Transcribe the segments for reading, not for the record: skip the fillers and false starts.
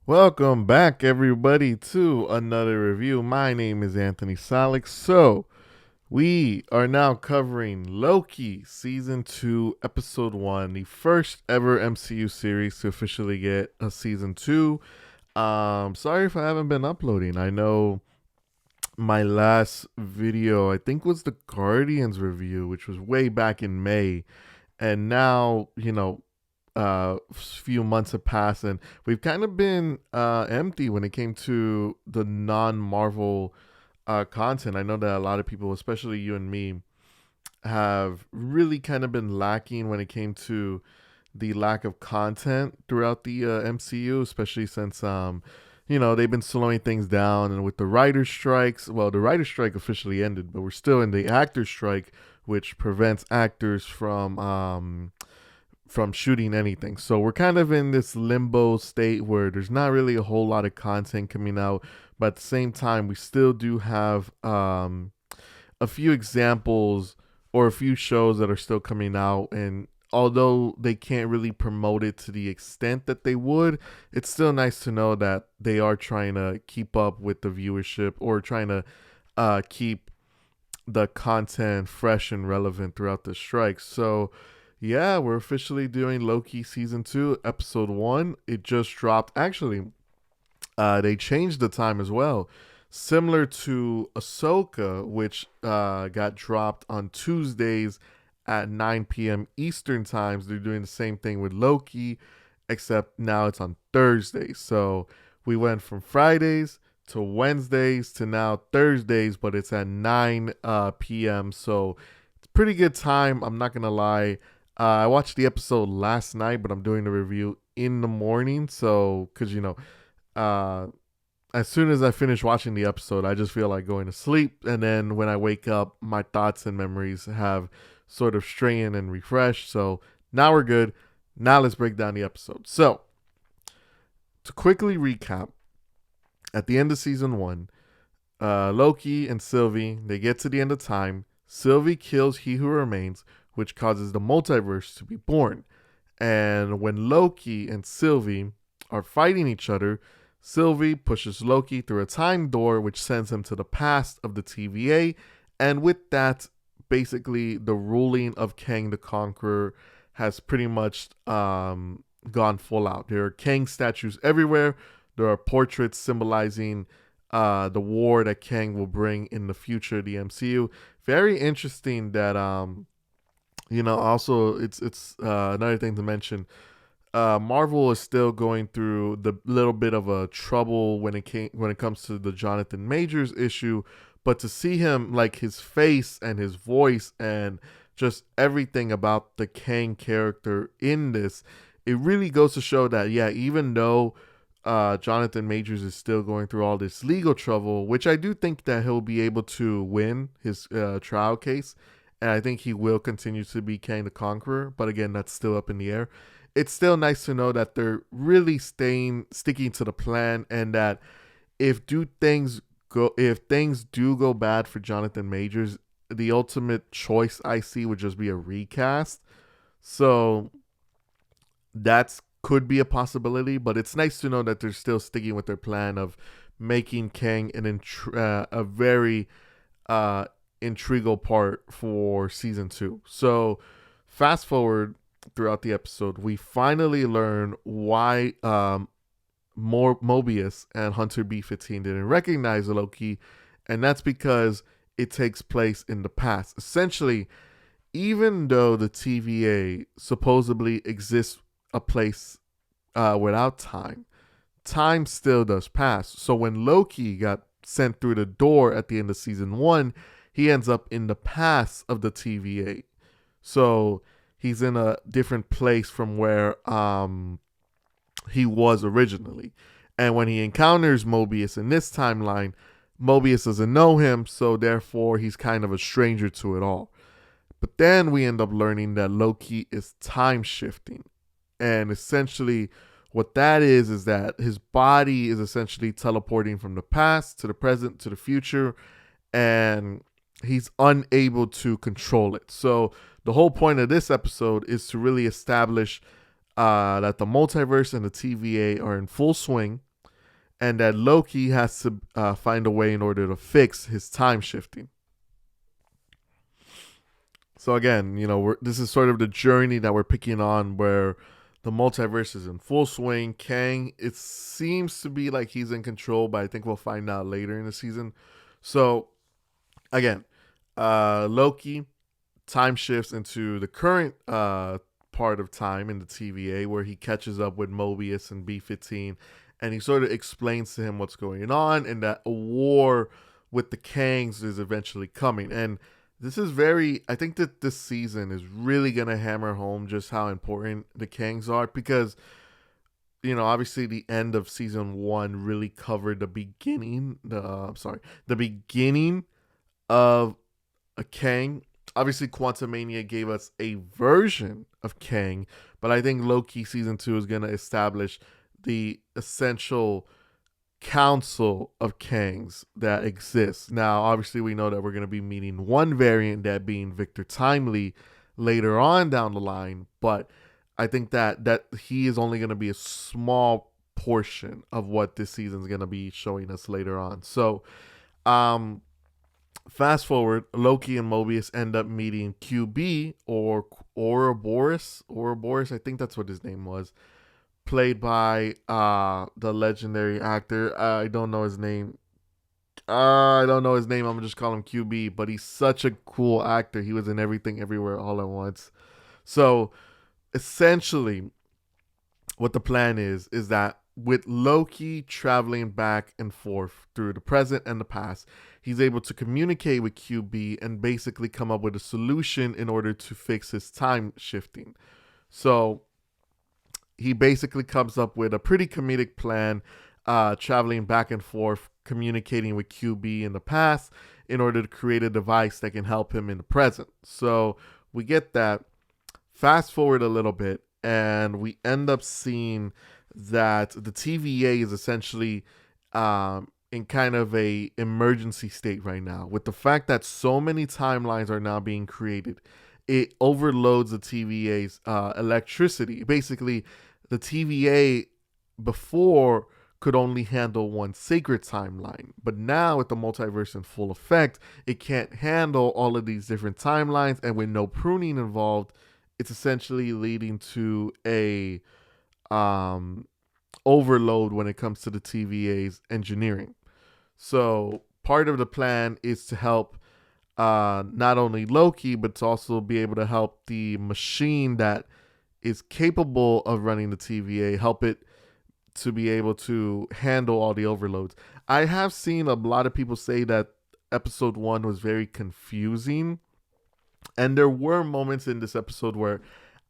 Welcome back, everybody, to another review. My name is Anthony Salic. So, we are now covering Loki Season 2, Episode 1, the first ever MCU series to officially get a Season 2. Sorry if I haven't been uploading. I know my last video, I think, was the Guardians review, which was way back in May. And now, few months have passed and we've kind of been empty when it came to the non-Marvel content. I know that a lot of people, especially you and me, have really kind of been lacking when it came to the lack of content throughout the MCU, especially since they've been slowing things down, and with the writer strikes. Well, the writer strike officially ended, but we're still in the actor strike, which prevents actors from shooting anything. So we're kind of in this limbo state where there's not really a whole lot of content coming out, but at the same time, we still do have a few examples or a few shows that are still coming out. And although they can't really promote it to the extent that they would, it's still nice to know that they are trying to keep up with the viewership or trying to keep the content fresh and relevant throughout the strike. So yeah, we're officially doing Loki season 2, episode 1. It just dropped. Actually, they changed the time as well. Similar to Ahsoka, which got dropped on Tuesdays at 9 p.m. Eastern times. They're doing the same thing with Loki, except now it's on Thursdays. So we went from Fridays to Wednesdays to now Thursdays, but it's at 9 p.m. So it's pretty good time. I'm not going to lie. I watched the episode last night, but I'm doing the review in the morning. So, because, uh, as soon as I finish watching the episode, I just feel like going to sleep. And then when I wake up, my thoughts and memories have sort of strayed and refreshed. So now we're good. Now let's break down the episode. So, to quickly recap, at the end of season 1, Loki and Sylvie, they get to the end of time. Sylvie kills He Who Remains, which causes the multiverse to be born. And when Loki and Sylvie are fighting each other, Sylvie pushes Loki through a time door, which sends him to the past of the TVA. And with that, basically, the ruling of Kang the Conqueror has pretty much gone full out. There are Kang statues everywhere. There are portraits symbolizing the war that Kang will bring in the future of the MCU. Very interesting that also it's another thing to mention. Marvel is still going through the little bit of a trouble when it comes to the Jonathan Majors issue, but to see him, like his face and his voice and just everything about the Kang character in this, it really goes to show that even though Jonathan Majors is still going through all this legal trouble, which I do think that he'll be able to win his trial case, and I think he will continue to be Kang the Conqueror. But again, that's still up in the air. It's still nice to know that they're really sticking to the plan, and that if things do go bad for Jonathan Majors, the ultimate choice I see would just be a recast. So that's could be a possibility, but it's nice to know that they're still sticking with their plan of making Kang a very integral part for season 2. So, fast forward throughout the episode, we finally learn why Mobius and Hunter B-15 didn't recognize Loki, and that's because it takes place in the past. Essentially, even though the TVA supposedly exists a place without time, time still does pass. So when Loki got sent through the door at the end of season 1, he ends up in the past of the TVA. So he's in a different place from where he was originally. And when he encounters Mobius in this timeline, Mobius doesn't know him, so therefore he's kind of a stranger to it all. But then we end up learning that Loki is time shifting. And essentially, what that is that his body is essentially teleporting from the past to the present to the future, and he's unable to control it. So, the whole point of this episode is to really establish that the multiverse and the TVA are in full swing. and that Loki has to find a way in order to fix his time shifting. So again, this is sort of the journey that we're picking on, where the multiverse is in full swing. Kang, it seems to be like he's in control, but I think we'll find out later in the season. So again, Loki time shifts into the current part of time in the TVA, where he catches up with Mobius and B-15, and he sort of explains to him what's going on and that a war with the Kangs is eventually coming. And this is I think that this season is really going to hammer home just how important the Kangs are, because obviously the end of season 1 really covered the beginning of a Kang. Obviously, Quantumania gave us a version of Kang, but I think Loki season 2 is going to establish the essential council of Kangs that exists. Now, obviously, we know that we're going to be meeting one variant, that being Victor Timely, later on down the line, but I think that he is only going to be a small portion of what this season is going to be showing us later on. So, fast forward, Loki and Mobius end up meeting QB, or Ouroboros, I think that's what his name was, played by the legendary actor. I don't know his name. I'm just calling him QB, but he's such a cool actor. He was in Everything Everywhere All at Once. So essentially, what the plan is that with Loki traveling back and forth through the present and the past, he's able to communicate with QB and basically come up with a solution in order to fix his time shifting. So he basically comes up with a pretty comedic plan, traveling back and forth, communicating with QB in the past in order to create a device that can help him in the present. So we get that. Fast forward a little bit, and we end up seeing that the TVA is essentially in kind of a emergency state right now. With the fact that so many timelines are now being created, it overloads the TVA's electricity. Basically, the TVA before could only handle one sacred timeline, but now with the multiverse in full effect, it can't handle all of these different timelines, and with no pruning involved, it's essentially leading to a overload when it comes to the TVA's engineering. So part of the plan is to help not only Loki, but to also be able to help the machine that is capable of running the TVA, help it to be able to handle all the overloads. I have seen a lot of people say that episode 1 was very confusing, and there were moments in this episode where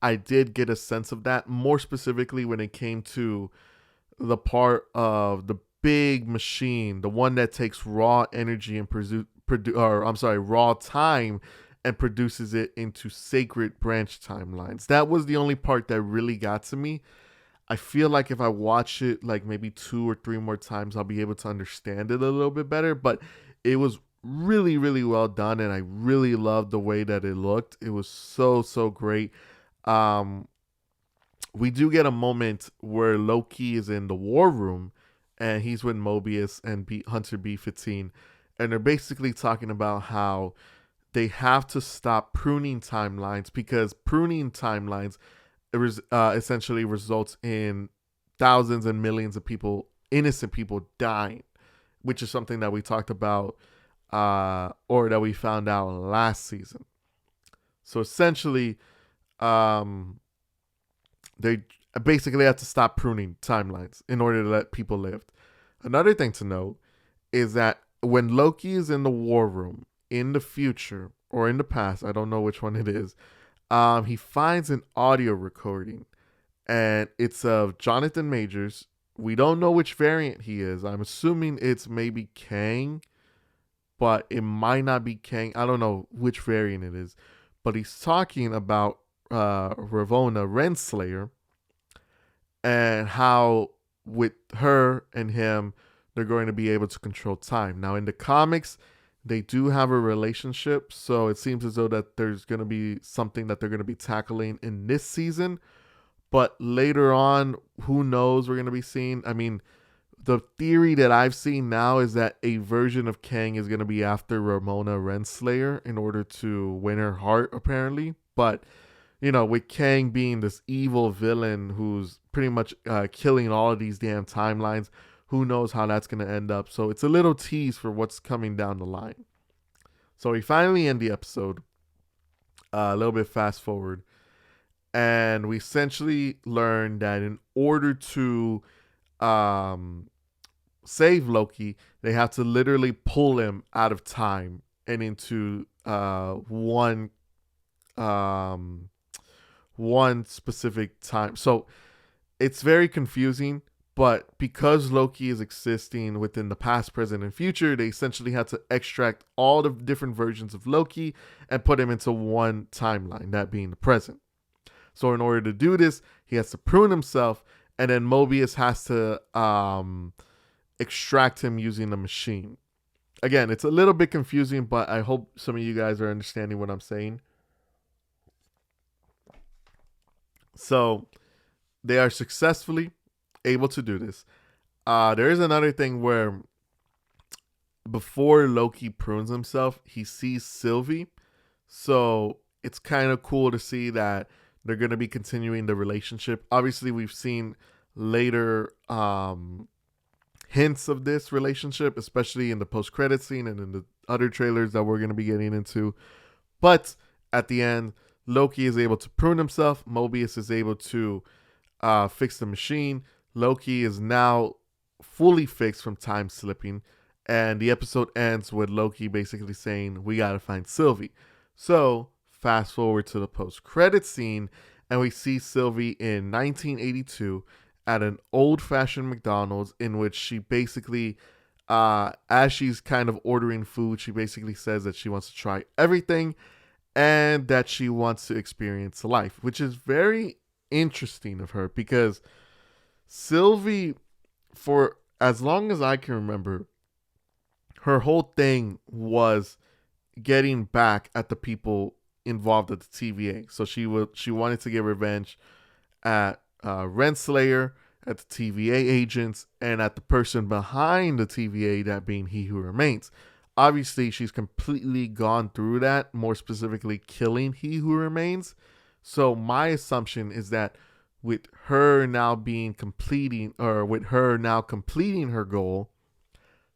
I did get a sense of that, more specifically when it came to the part of the big machine, the one that takes raw energy and raw time and produces it into sacred branch timelines. That was the only part that really got to me. I feel like if I watch it like maybe 2 or 3 more times, I'll be able to understand it a little bit better. But it was really, really well done, and I really loved the way that it looked. It was so, so great. We do get a moment where Loki is in the war room, and he's with Mobius and Hunter B-15, and they're basically talking about how they have to stop pruning timelines, because pruning timelines essentially results in thousands and millions of people, innocent people, dying, which is something that we talked about or that we found out last season. So essentially, they basically have to stop pruning timelines in order to let people live. Another thing to note is that when Loki is in the war room in the future or in the past, I don't know which one it is, he finds an audio recording, and it's of Jonathan Majors. We don't know which variant he is. I'm assuming it's maybe Kang, but it might not be Kang. I don't know which variant it is, but he's talking about Ravonna Renslayer and how with her and him, they're going to be able to control time. Now, in the comics, they do have a relationship, so it seems as though that there's going to be something that they're going to be tackling in this season. But later on, who knows, we're going to be seeing. I mean, the theory that I've seen now is that a version of Kang is going to be after Ramona Renslayer in order to win her heart, apparently. But, with Kang being this evil villain who's pretty much killing all of these damn timelines, who knows how that's going to end up. So it's a little tease for what's coming down the line. So we finally end the episode, a little bit fast forward, and we essentially learn that in order to um, save Loki, they have to literally pull him out of time and into um, one specific time. So it's very confusing, but because Loki is existing within the past, present, and future, they essentially had to extract all the different versions of Loki and put him into one timeline, that being the present. So in order to do this, he has to prune himself, and then Mobius has to extract him using the machine. Again, it's a little bit confusing, but I hope some of you guys are understanding what I'm saying. So they are successfully able to do this. There is another thing where before Loki prunes himself, he sees Sylvie. So it's kind of cool to see that they're going to be continuing the relationship. Obviously, we've seen later hints of this relationship, especially in the post-credit scene and in the other trailers that we're going to be getting into. But at the end, Loki is able to prune himself. Mobius is able to fix the machine. Loki is now fully fixed from time slipping. And the episode ends with Loki basically saying, we got to find Sylvie. So fast forward to the post-credit scene, and we see Sylvie in 1982 at an old-fashioned McDonald's, in which she basically, as she's kind of ordering food, she basically says that she wants to try everything and that she wants to experience life, which is very interesting of her, because Sylvie, for as long as I can remember, her whole thing was getting back at the people involved at the TVA. So she wanted to get revenge at Renslayer, at the TVA agents, and at the person behind the TVA, that being He Who Remains. Obviously, she's completely gone through that, more specifically killing He Who Remains. So my assumption is that with her now completing her goal,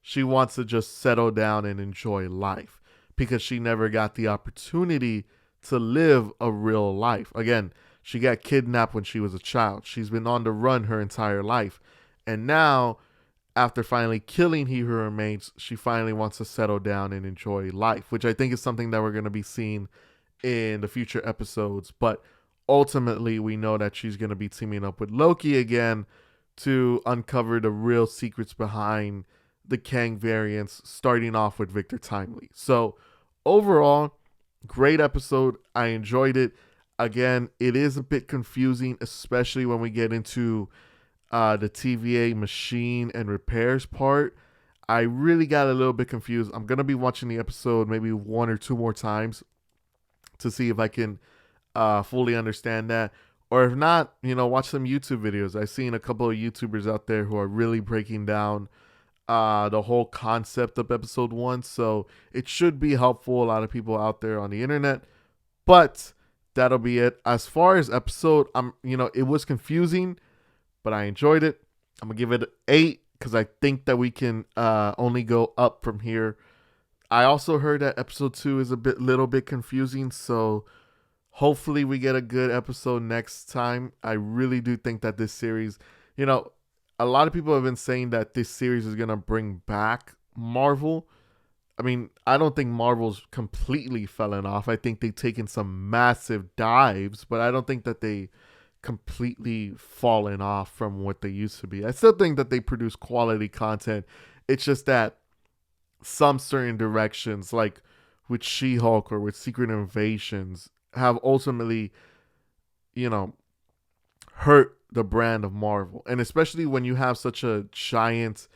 she wants to just settle down and enjoy life, because she never got the opportunity to live a real life. Again, she got kidnapped when she was a child. She's been on the run her entire life. And now, after finally killing He Who Remains, she finally wants to settle down and enjoy life, which I think is something that we're going to be seeing in the future episodes. But ultimately, we know that she's going to be teaming up with Loki again to uncover the real secrets behind the Kang variants, starting off with Victor Timely. So overall, great episode. I enjoyed it. Again, it is a bit confusing, especially when we get into the TVA machine and repairs part. I really got a little bit confused. I'm going to be watching the episode maybe one or two more times to see if I can fully understand that. Or if not, watch some YouTube videos. I've seen a couple of YouTubers out there who are really breaking down the whole concept of episode 1. So it should be helpful. A lot of people out there on the internet. But that'll be it. As far as episode, it was confusing, but I enjoyed it. I'm gonna give it an 8 because I think that we can only go up from here. I also heard that episode 2 is little bit confusing, so hopefully we get a good episode next time. I really do think that this series, a lot of people have been saying that this series is gonna bring back Marvel. I mean, I don't think Marvel's completely fallen off. I think they've taken some massive dives, but I don't think that they completely fallen off from what they used to be. I still think that they produce quality content. It's just that some certain directions, like with She-Hulk or with Secret Invasions, have ultimately, hurt the brand of Marvel. And especially when you have such a giant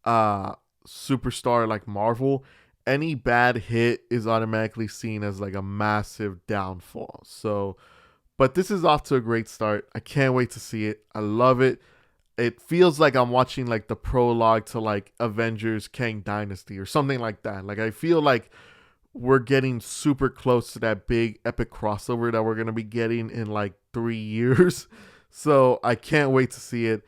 superstar like Marvel, any bad hit is automatically seen as like a massive downfall. So, but this is off to a great start. I can't wait to see it. I love it. it feels like I'm watching like the prologue to like Avengers Kang Dynasty or something like that. Like I feel like we're getting super close to that big epic crossover that we're going to be getting in like 3 years. So I can't wait to see it.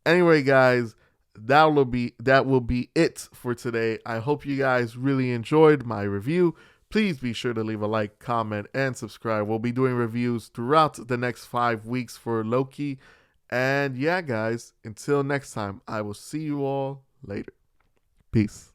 Anyway, guys, that will be it for today. I hope you guys really enjoyed my review. Please be sure to leave a like, comment, and subscribe. We'll be doing reviews throughout the next 5 weeks for Loki. And yeah, guys, until next time, I will see you all later. Peace.